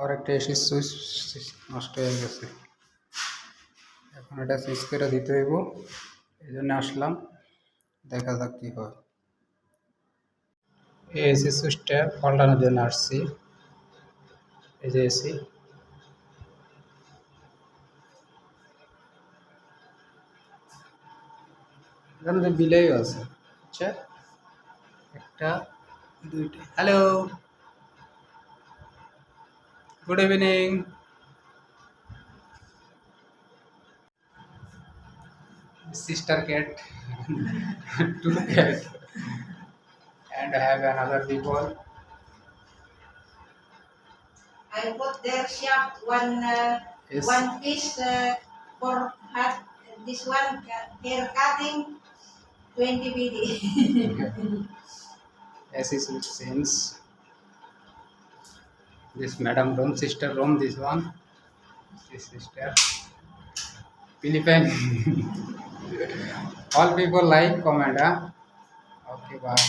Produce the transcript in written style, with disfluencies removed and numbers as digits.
আর একটা AC switch নষ্ট হয়ে গেছে, এখন এটা সুইচ করে দিতে হইব, এই জন্য আসলাম, দেখা যাক কী হয়। এই এসি সুইচটা পাল্টানোর জন্য আসছি। এই যে এসি, এখানে যে বিলেই আছে, আচ্ছা একটা দুইটা। Hello, good evening. Sister cat, two cat, and I have another people. I put their shop Yes. one piece for hat. This one hair cutting 20 BD. As is with sense. This madam room, sister room, this one. This sister. Philippine. All people like comment, huh? Okay, bye.